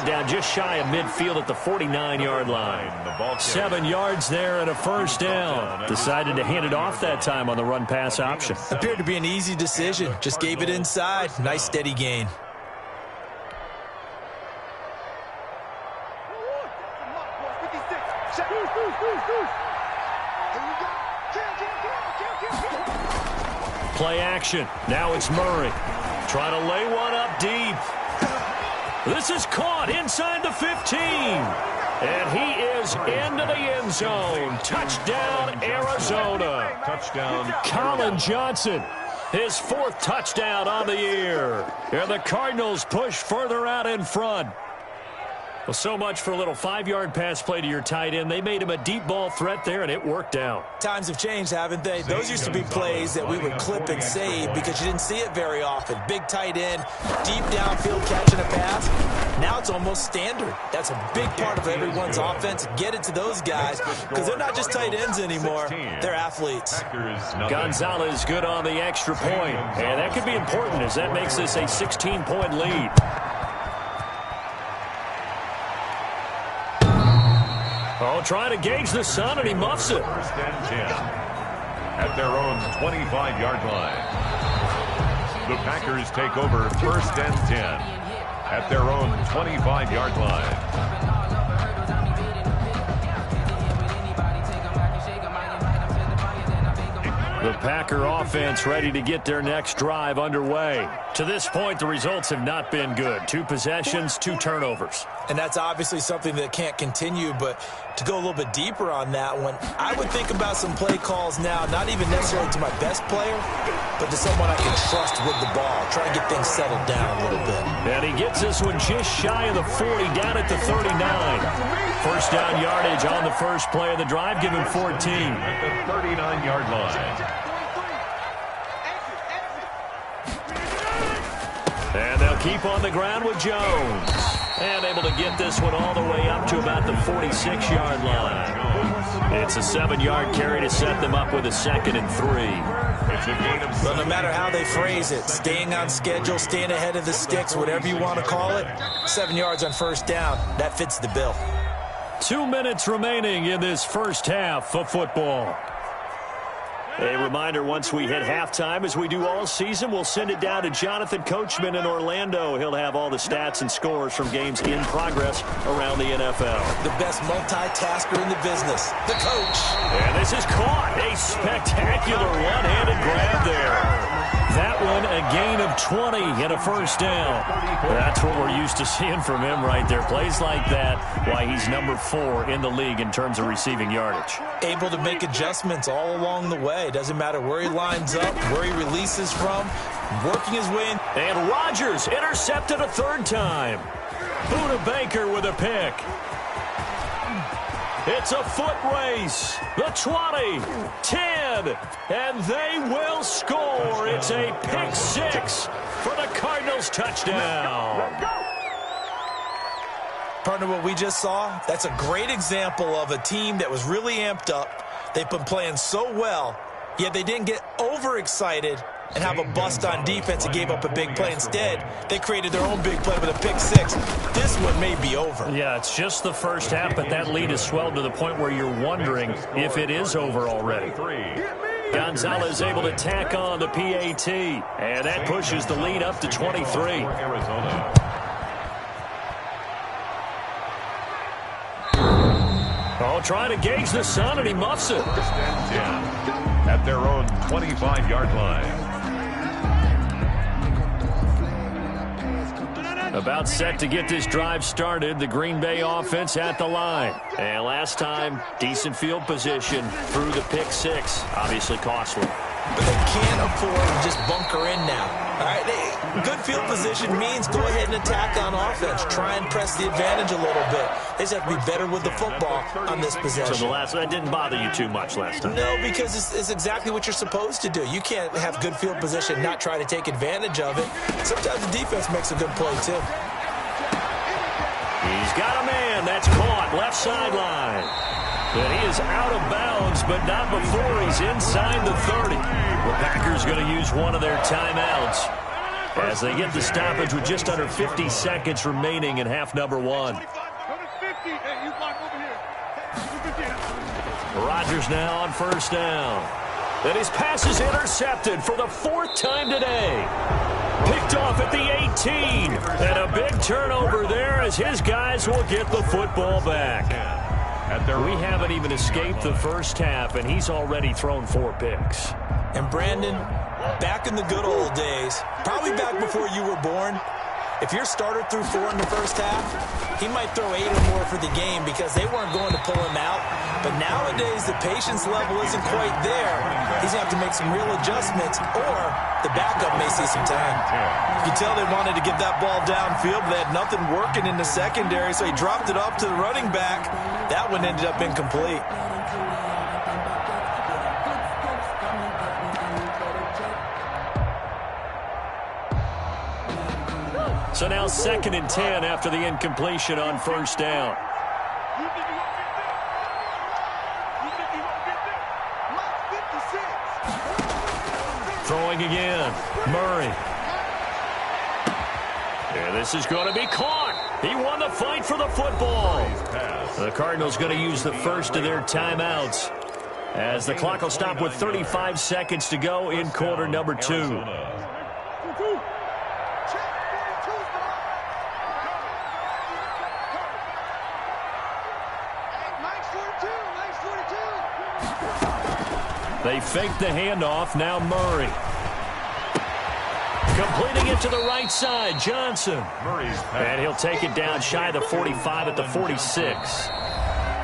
down just shy of midfield at the 49-yard line. 7 yards there and a first down. Decided to hand it off that time on the run-pass option. Appeared to be an easy decision. Just gave it inside. Nice steady gain. Play action. Now it's Murray. Trying to lay one up deep. This is caught inside the 15. And he is into the end zone. Touchdown, Arizona. Touchdown. Colin Johnson, his 4th touchdown on the year. And the Cardinals push further out in front. Well, so much for a little 5-yard pass play to your tight end. They made him a deep ball threat there, and it worked out. Times have changed, haven't they? Those used to be plays that we would clip and save because you didn't see it very often. Big tight end, deep downfield catching a pass. Now it's almost standard. That's a big part of everyone's offense. Get it to those guys because they're not just tight ends anymore. They're athletes. Gonzalez good on the extra point. And that could be important as that makes this a 16-point lead. Oh, trying to gauge the sun, and he muffs it. First and 10 at their own 25-yard line. The Packers take over first and 10 at their own 25-yard line. The Packer offense ready to get their next drive underway. To this point, the results have not been good. 2 possessions, 2 turnovers. And that's obviously something that can't continue, but to go a little bit deeper on that one, I would think about some play calls now, not even necessarily to my best player, but to someone I can trust with the ball. Try and get things settled down a little bit. And he gets this one just shy of the 40, down at the 39. First down yardage on the first play of the drive, give him 14. At the 39-yard line. And they'll keep on the ground with Jones. And able to get this one all the way up to about the 46-yard line. It's a 7-yard carry to set them up with a 2nd and 3. It's a gain of 7. Well, no matter how they phrase it, staying on schedule, staying ahead of the sticks, whatever you want to call it, 7 yards on first down, that fits the bill. 2 minutes remaining in this first half of football. A reminder, once we hit halftime, as we do all season, we'll send it down to Jonathan Coachman in Orlando. He'll have all the stats and scores from games in progress around the NFL. The best multitasker in the business, the coach. And this is caught. A spectacular one-handed grab there. That one, a gain of 20 and a first down. That's what we're used to seeing from him right there. Plays like that, why he's number 4 in the league in terms of receiving yardage. Able to make adjustments all along the way. Doesn't matter where he lines up, where he releases from, working his way in. And Rodgers intercepted a 3rd time. Buda Baker with a pick. It's a foot race. The 20, 10, and they will score. It's a pick 6 for the Cardinals touchdown. Partner, what we just saw, that's a great example of a team that was really amped up. They've been playing so well, yet they didn't get overexcited and have a bust on defense and gave up a big play. Instead, they created their own big play with a pick 6. This one may be over. Yeah, it's just the first half, but that lead has swelled to the point where you're wondering if it is over already. Gonzalez able to tack on the PAT, and that pushes the lead up to 23. Oh, trying to gauge the sun, and he muffs it. First and 10 at their own 25-yard line. About set to get this drive started. The Green Bay offense at the line. And last time, decent field position through the pick 6. Obviously costly. But they can't afford to just bunker in now. All right, good field position means go ahead and attack on offense. Try and press the advantage a little bit. They just have to be better with the football on this possession. So that didn't bother you too much last time? No, because it's exactly what you're supposed to do. You can't have good field position and not try to take advantage of it. Sometimes the defense makes a good play, too. He's got a man. That's caught. Left sideline. And he is out of bounds, but not before he's inside the 30. The Packers going to use one of their timeouts. as they get the stoppage with just under 50 seconds remaining in half number one. Rodgers now on first down. And his pass is intercepted for the fourth time today. Picked off at the 18. And a big turnover there as his guys will get the football back. We haven't even escaped the first half, and he's already thrown 4 picks. And Brandon, back in the good old days, probably back before you were born, if your starter threw 4 in the first half, he might throw 8 or more for the game because they weren't going to pull him out. But nowadays, the patience level isn't quite there. He's going to have to make some real adjustments, or the backup may see some time. You can tell they wanted to get that ball downfield, but they had nothing working in the secondary, so he dropped it off to the running back. That one ended up incomplete. So now 2nd and 10 after the incompletion on first down. Throwing again. Murray. And this is going to be caught. He won the fight for the football. The Cardinals going to use the first of their timeouts as the clock will stop with 35 seconds to go in quarter number 2. They fake the handoff. Now Murray. Completing it to the right side. Johnson. And he'll take it down shy of the 45 at the 46.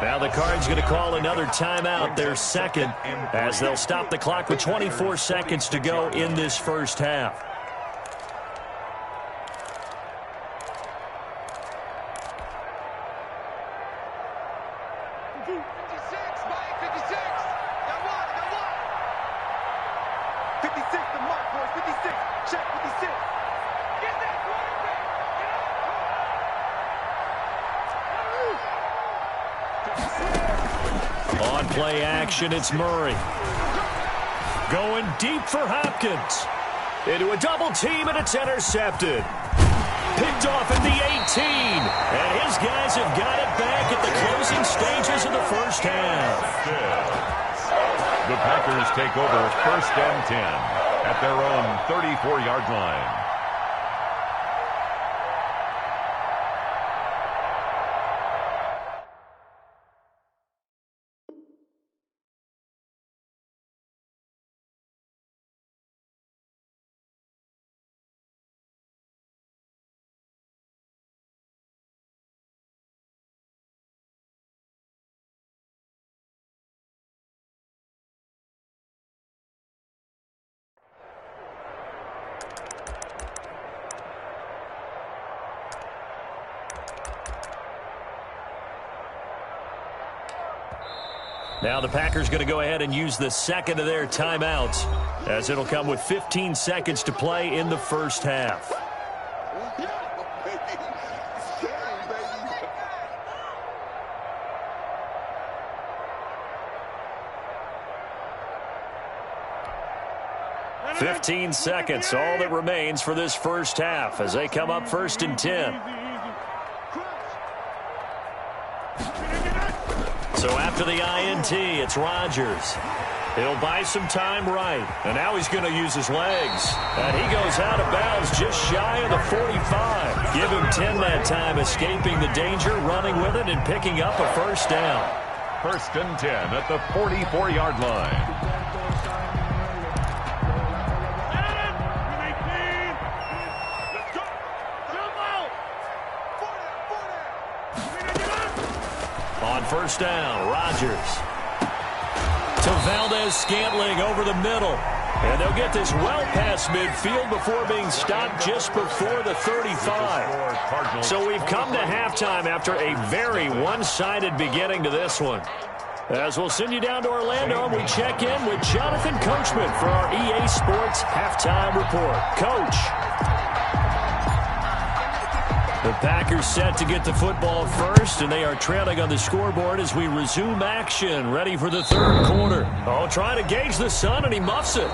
Now the Cards going to call another timeout, their second, as they'll stop the clock with 24 seconds to go in this first half. On play action, it's Murray. Going deep for Hopkins. Into a double team, and it's intercepted. Picked off at the 18. And his guys have got it back at the closing stages of the first half. The Packers take over 1st and 10 at their own 34-yard line. Now the Packers going to go ahead and use the second of their timeouts, as it'll come with 15 seconds to play in the first half. "15 seconds, all that remains for this first half as they come up 1st and 10. So after the INT, it's Rodgers. He'll buy some time right, and now he's going to use his legs. And he goes out of bounds just shy of the 45. Give him 10 that time, escaping the danger, running with it, and picking up a first down. 1st and 10 at the 44-yard line. On first down, Rodgers. To Valdez-Scantling over the middle. And they'll get this well past midfield before being stopped just before the 35. So we've come to halftime after a very one-sided beginning to this one. As we'll send you down to Orlando, we check in with Jonathan Coachman for our EA Sports Halftime Report. Coach. The Packers set to get the football first, and they are trailing on the scoreboard as we resume action, ready for the third quarter. Oh, trying to gauge the sun, and he muffs it.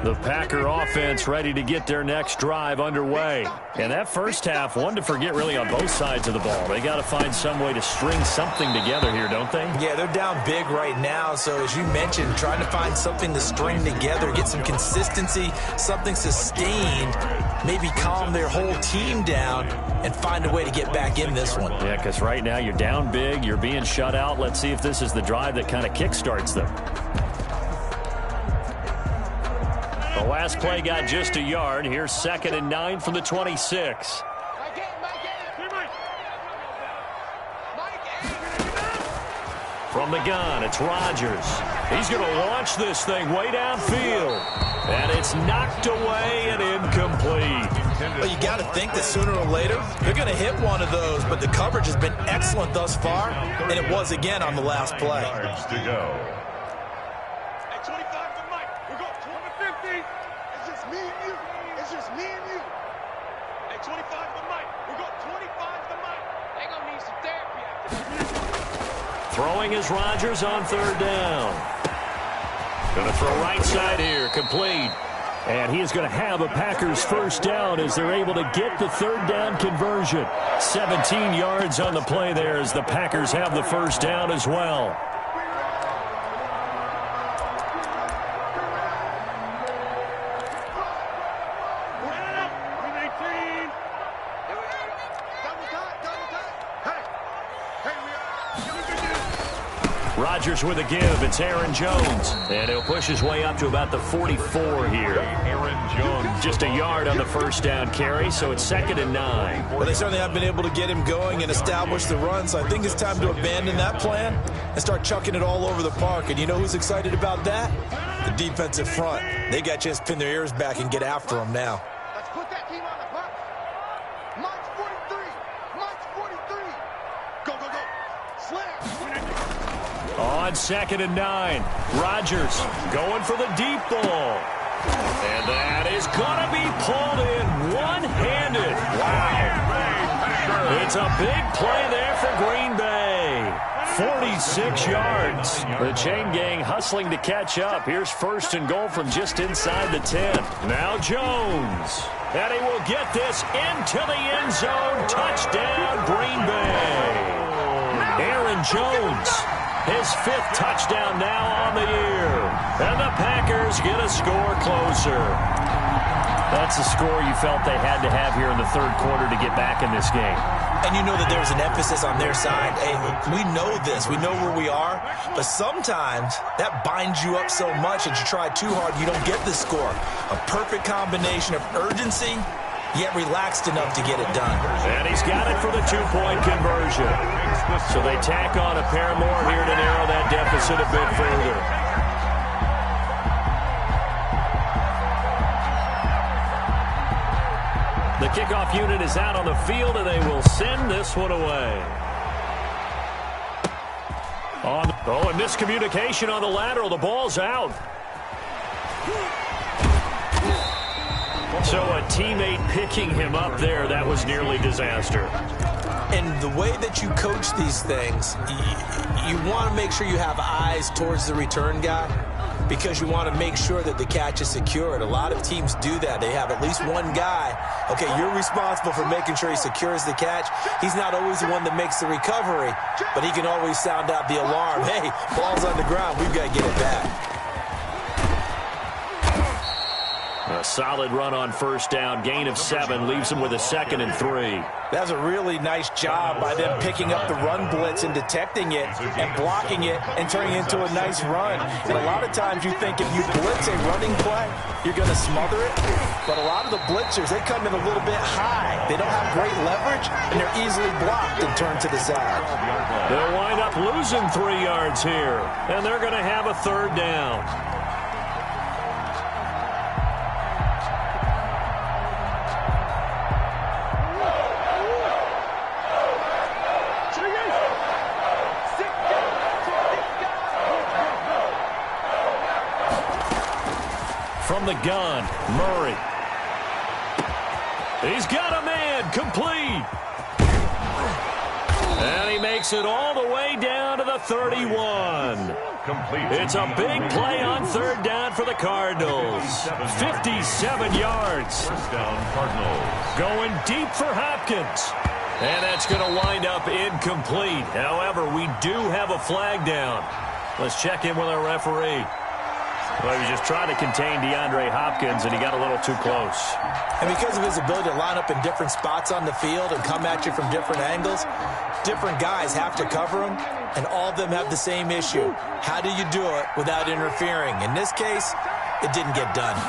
The Packer offense ready to get their next drive underway. And that first half, one to forget really on both sides of the ball. They got to find some way to string something together here, don't they? Yeah, they're down big right now. So as you mentioned, trying to find something to string together, get some consistency, something sustained, maybe calm their whole team down and find a way to get back in this one. Yeah, because right now you're down big, you're being shut out. Let's see if this is the drive that kind of kickstarts them. The last play got just a yard. Here's 2nd and 9 from the 26. From the gun, it's Rodgers. He's going to launch this thing way downfield. And it's knocked away and incomplete. Well, you got to think that sooner or later, they're going to hit one of those, but the coverage has been excellent thus far, and it was again on the last play. Yards to go. Hey, 25 for Mike. We got 20-50. It's just me and you. It's just me and you. Hey, 25 for Mike. We got 25 for Mike. They gonna need some therapy after this. Throwing is Rodgers on 3rd down. Going to throw right side here, complete. And he is going to have a Packers first down as they're able to get the 3rd down conversion. 17 yards on the play there as the Packers have the first down as well. Rodgers with a give. It's Aaron Jones. And he'll push his way up to about the 44 here. Aaron Jones. Just a yard on the first down carry, so it's 2nd and 9. Well, they certainly have been able to get him going and establish the run, so I think it's time to abandon that plan and start chucking it all over the park. And you know who's excited about that? The defensive front. They got a chance to pin their ears back and get after him now. Let's put that team on the clock. Mike's 43. Mike's 43. Go, go, go. Slam. On 2nd and 9, Rodgers going for the deep ball. And that is going to be pulled in one-handed. Wow. It's a big play there for Green Bay. 46 yards. The chain gang hustling to catch up. Here's 1st and goal from just inside the 10. Now Jones. And he will get this into the end zone. Touchdown, Green Bay. Aaron Jones. His 5th touchdown now on the year. And the Packers get a score closer. That's a score you felt they had to have here in the 3rd quarter to get back in this game. And you know that there's an emphasis on their side. Hey, we know this. We know where we are. But sometimes that binds you up so much that you try too hard, you don't get the score. A perfect combination of urgency, yet relaxed enough to get it done. And he's got it for the 2-point conversion. So they tack on a pair more here to narrow that deficit a bit further. The kickoff unit is out on the field, and they will send this one away. And miscommunication on the lateral. The ball's out. So a teammate picking him up there, that was nearly disaster. And the way that you coach these things, you want to make sure you have eyes towards the return guy because you want to make sure that the catch is secured. A lot of teams do that. They have at least one guy. Okay, you're responsible for making sure he secures the catch. He's not always the one that makes the recovery, but he can always sound out the alarm. Hey, ball's on the ground. We've got to get it back. A solid run on 1st down. Gain of 7 leaves him with a 2nd and 3. That's a really nice job by them picking up the run blitz and detecting it and blocking it and turning it into a nice run. And a lot of times you think if you blitz a running play, you're going to smother it. But a lot of the blitzers, they come in a little bit high. They don't have great leverage, and they're easily blocked and turned to the side. They'll wind up losing 3 yards here, and they're going to have a 3rd down. From the gun, Murray. He's got a man, complete. And he he makes it all the way down to the 31. Complete. It's a big play on third down for the Cardinals. 57 yards. First down, Cardinals. Going deep for Hopkins. And that's going to wind up incomplete. However, we do have a flag down. Let's check in with our referee. Well, he was just trying to contain DeAndre Hopkins, and he got a little too close. And because of his ability to line up in different spots on the field and come at you from different angles, different guys have to cover him, and all of them have the same issue. How do you do it without interfering? In this case, it didn't get done.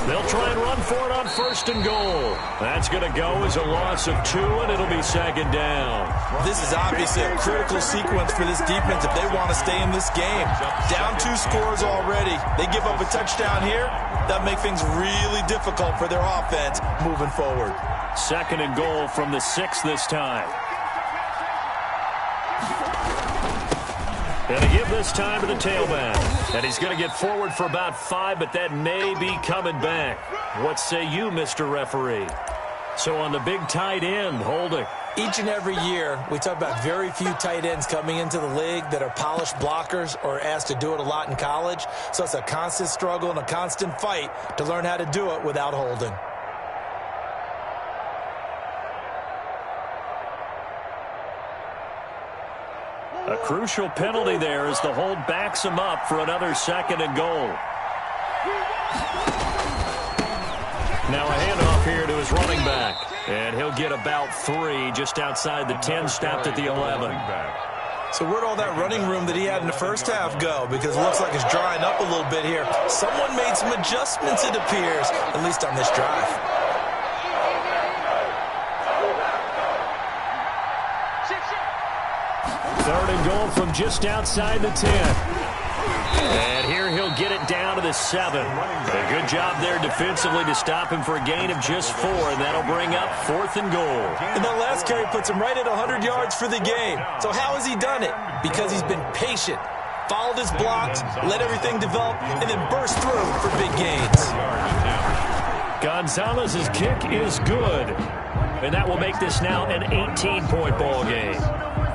They'll try and run for it on first and goal. That's going to go as a loss of 2, and it'll be second down. This is obviously a critical sequence for this defense if they want to stay in this game. Down 2 scores already. They give up a touchdown here. That makes things really difficult for their offense moving forward. Second and goal from the 6 this time. And to give this time to the tailback. And he's going to get forward for about 5, but that may be coming back. What say you, Mr. Referee? So on the big tight end, holding. Each and every year, we talk about very few tight ends coming into the league that are polished blockers or asked to do it a lot in college. So it's a constant struggle and a constant fight to learn how to do it without holding. A crucial penalty there as the hold backs him up for another second and goal. Now a handoff here to his running back. And he'll get about 3 just outside the 10, stopped at the 11. So where'd all that running room that he had in the first half go? Because it looks like it's drying up a little bit here. Someone made some adjustments, it appears, at least on this drive. Third and goal from just outside the 10. And here he'll get it down to the 7. A good job there defensively to stop him for a gain of just 4, and that'll bring up 4th and goal. And that last carry puts him right at 100 yards for the game. So how has he done it? Because he's been patient, followed his blocks, let everything develop, and then burst through for big gains. Gonzalez's kick is good, and that will make this now an 18-point ball game.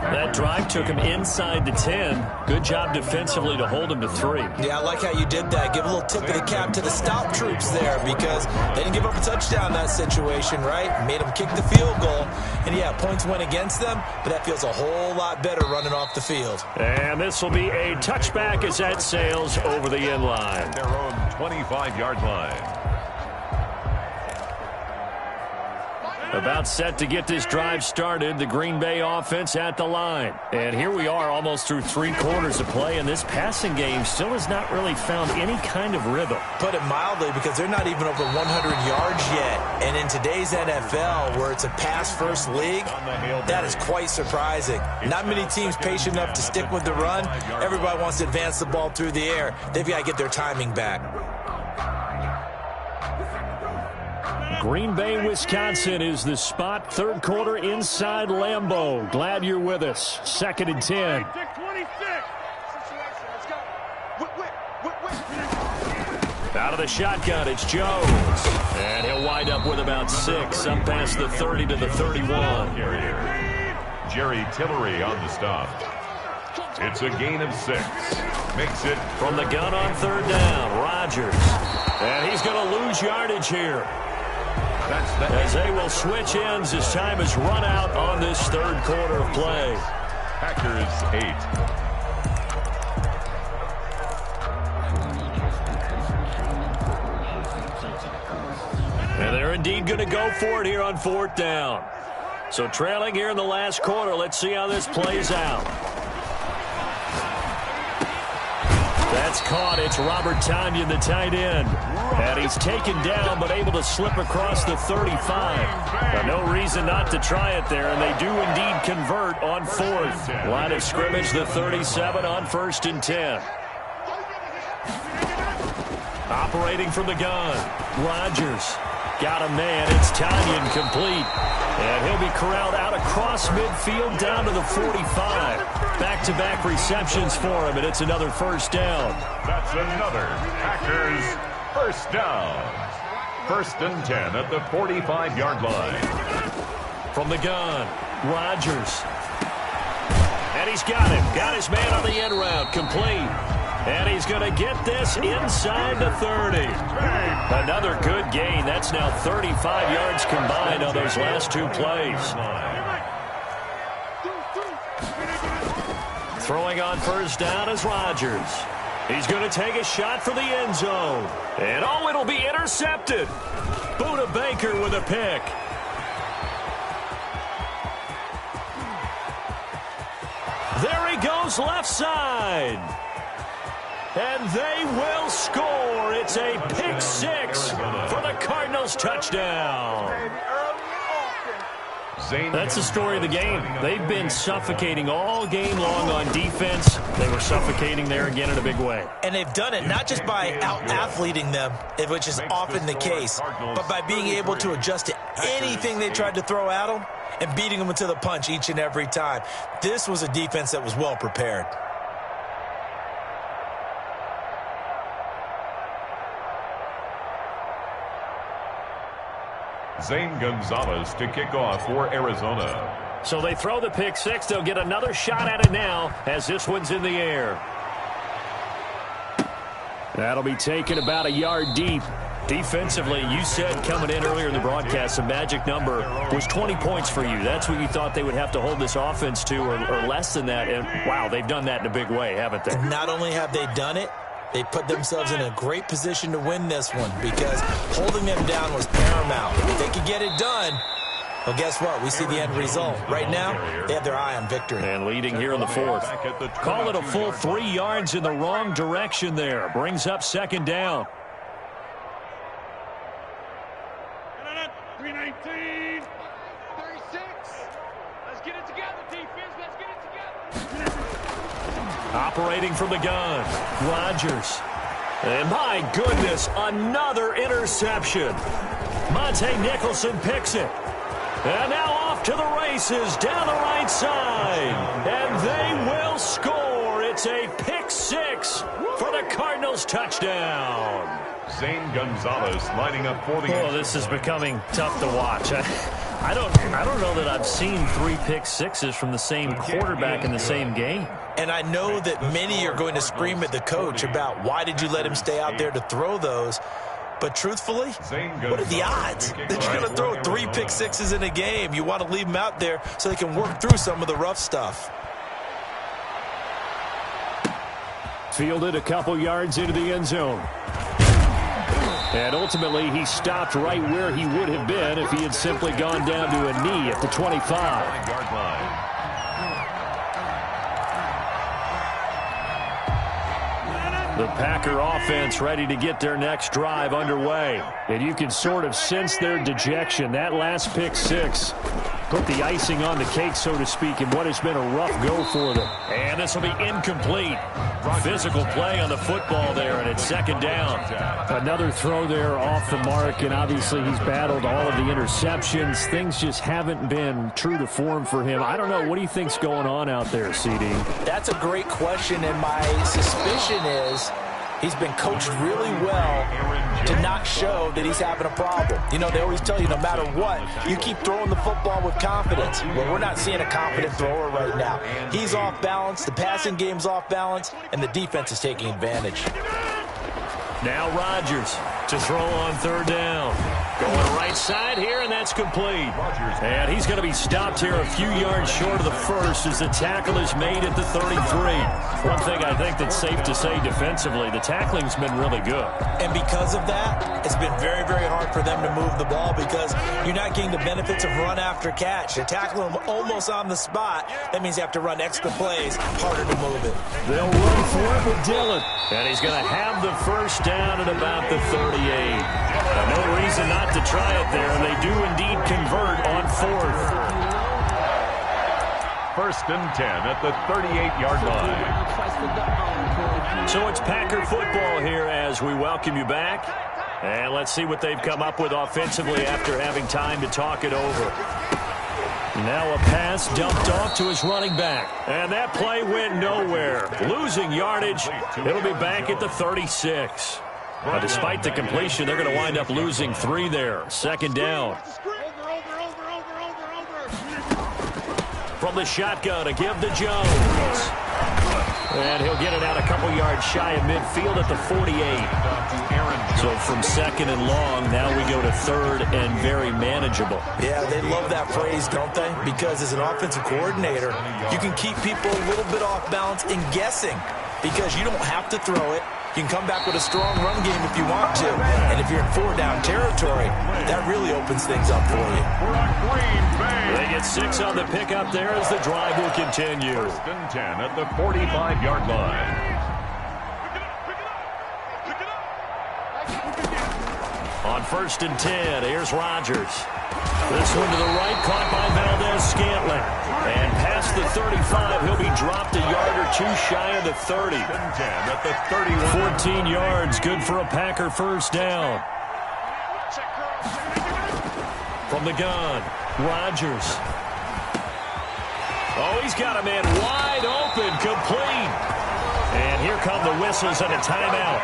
That drive took him inside the 10. Good job defensively to hold him to 3. Yeah, I like how you did that. Give a little tip of the cap to the stop troops there because they didn't give up a touchdown in that situation, right? Made them kick the field goal. And, yeah, points went against them, but that feels a whole lot better running off the field. And this will be a touchback as that sails over the end line. Their own 25-yard line. About set to get this drive started, the Green Bay offense at the line. And here we are almost through 3 quarters of play, and this passing game still has not really found any kind of rhythm. Put it mildly, because they're not even over 100 yards yet. And in today's NFL, where it's a pass-first league, that is quite surprising. Not many teams patient enough to stick with the run. Everybody wants to advance the ball through the air. They've got to get their timing back. Green Bay, Wisconsin is the spot. Third quarter inside Lambeau. Glad you're with us. 2nd and 10. Out of the shotgun, it's Jones. And he'll wind up with about 6, up past the 30 to the 31. Jerry Tillery on the stop. It's a gain of 6. Makes it from the gun on third down. Rodgers. And he's going to lose yardage here. As they will switch ends as time is run out on this third quarter of play. Packers 8. And they're indeed going to go for it here on 4th down. So trailing here in the last quarter. Let's see how this plays out. That's caught. It's Robert Tonyan, the tight end. And he's taken down, but able to slip across the 35. But no reason not to try it there, and they do indeed convert on 4th. Line of scrimmage, the 37 on 1st and 10. Operating from the gun. Rodgers. Got a man. It's Tonyan complete. And he'll be corralled out across midfield down to the 45. Back-to-back receptions for him, and it's another first down. That's another Packers first down. 1st and 10 at the 45-yard line. From the gun, Rodgers he's got him. Got his man on the end route. Complete. And he's going to get this inside the 30. Another good gain. That's now 35 yards combined on those last two plays. Throwing on first down is Rodgers. He's going to take a shot for the end zone. And, oh, it'll be intercepted. Buda Baker with a pick. There he goes left side. And they will score. It's a pick six for the Cardinals touchdown. That's the story of the game. They've been suffocating all game long on defense. They were suffocating there again in a big way. And they've done it not just by out-athleting them, which is often the case, but by being able to adjust to anything they tried to throw at them and beating them to the punch each and every time. This was a defense that was well prepared. Zane Gonzalez to kick off for Arizona. So they throw the pick six. They'll get another shot at it now as this one's in the air. That'll be taken about a yard deep. Defensively, you said coming in earlier in the broadcast, the magic number was 20 points for you. That's what you thought they would have to hold this offense to or less than that. And, wow, they've done that in a big way, haven't they? And not only have they done it, they put themselves in a great position to win this one because holding them down was paramount. If they could get it done, well, guess what? We see the end result. Right now, they have their eye on victory. And leading here in the fourth. Call it a full 3 yards in the wrong direction there. Brings up second down. 319. 36. Let's get it together, defense. Let's get it together. Operating from the gun, Rodgers. And my goodness, another interception. Monte Nicholson picks it. And now off to the races down the right side. And they will score. It's a pick six for the Cardinals touchdown. Zane Gonzalez lining up for the... Oh, this is becoming tough to watch. I don't know that I've seen 3 pick sixes from the same quarterback in the same game. And I know that many are going to scream at the coach about why did you let him stay out there to throw those. But truthfully, what are the odds that you're going to throw 3 pick sixes in a game? You want to leave them out there so they can work through some of the rough stuff. Fielded a couple yards into the end zone. And ultimately, he stopped right where he would have been if he had simply gone down to a knee at the 25-yard line. The Packer offense ready to get their next drive underway. And you can sort of sense their dejection. That last pick six put the icing on the cake, so to speak, in what has been a rough go for them. And this will be incomplete. Physical play on the football there, and it's second down. Another throw there off the mark, and obviously he's battled all of the interceptions. Things just haven't been true to form for him. I don't know. What do you think's going on out there, CD? That's a great question, and my suspicion is he's been coached really well to not show that he's having a problem. You know, they always tell you no matter what, you keep throwing the football with confidence. Well, we're not seeing a confident thrower right now. He's off balance, the passing game's off balance, and the defense is taking advantage. Now Rodgers to throw on third down. Going right side here, and that's complete. And he's going to be stopped here a few yards short of the first as the tackle is made at the 33. One thing I think that's safe to say defensively, the tackling's been really good. And because of that, it's been very, very hard for them to move the ball because you're not getting the benefits of run after catch. They're tackling them almost on the spot. That means you have to run extra plays, harder to move it. They'll run for it with Dillon. And he's going to have the first down at about the 38. No reason not to try it there, and they do indeed convert on fourth. First and 10 at the 38-yard line. So it's Packer football here as we welcome you back. And let's see what they've come up with offensively after having time to talk it over. Now a pass dumped off to his running back. And that play went nowhere. Losing yardage. It'll be back at the 36. But despite the completion, they're going to wind up losing 3 there. Second down. from the shotgun to give to Jones. And he'll get it out a couple yards shy of midfield at the 48. So from second and long, now we go to third and very manageable. Yeah, they love that phrase, don't they? Because as an offensive coordinator, you can keep people a little bit off balance and guessing because you don't have to throw it. You can come back with a strong run game if you want to. And if you're in four-down territory, that really opens things up for you. They get 6 on the pickup there as the drive will continue. First and 10 at the 45-yard line. On first and 10, here's Rodgers. This one to the right, caught by Valdez-Scantling. And past the 35, he'll be dropped a yard or two shy of the 30. 14 yards, good for a Packer first down. From the gun, Rodgers. Oh, he's got a man wide open, complete. And here come the whistles and a timeout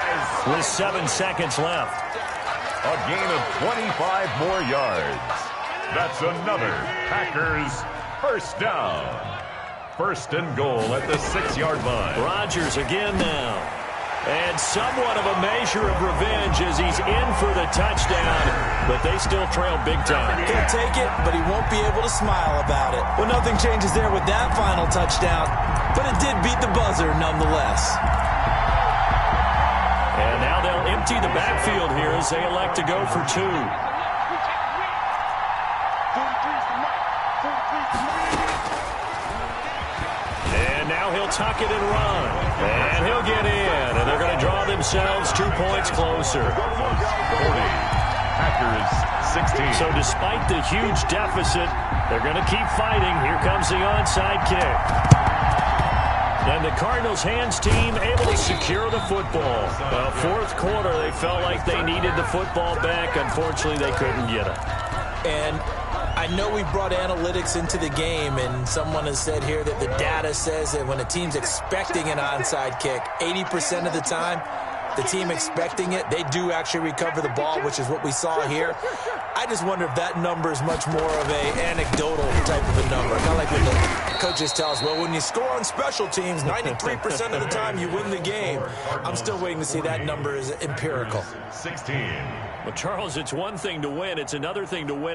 with 7 seconds left. A gain of 25 more yards. That's another Packers first down. First and goal at the 6-yard line. Rodgers again now. And somewhat of a measure of revenge as he's in for the touchdown, but they still trail big time. He'll take it, but he won't be able to smile about it. Well, nothing changes there with that final touchdown, but it did beat the buzzer nonetheless. And now they'll empty the backfield here as they elect to go for 2. And now he'll tuck it and run. And he'll get in. And they're going to draw themselves 2 points closer. 40. Packers 16. So despite the huge deficit, they're going to keep fighting. Here comes the onside kick. And the Cardinals' hands team able to secure the football. Fourth quarter, they felt like they needed the football back. Unfortunately, they couldn't get it. And I know we brought analytics into the game, and someone has said here that the data says that when a team's expecting an onside kick, 80% of the time, the team expecting it, they do actually recover the ball, which is what we saw here. I just wonder if that number is much more of an anecdotal type of a number. Kind of like when the coaches tell us, well, when you score on special teams, 93% of the time you win the game. I'm still waiting to see that number is empirical. 16. Well, Charles, it's one thing to win. It's another thing to win.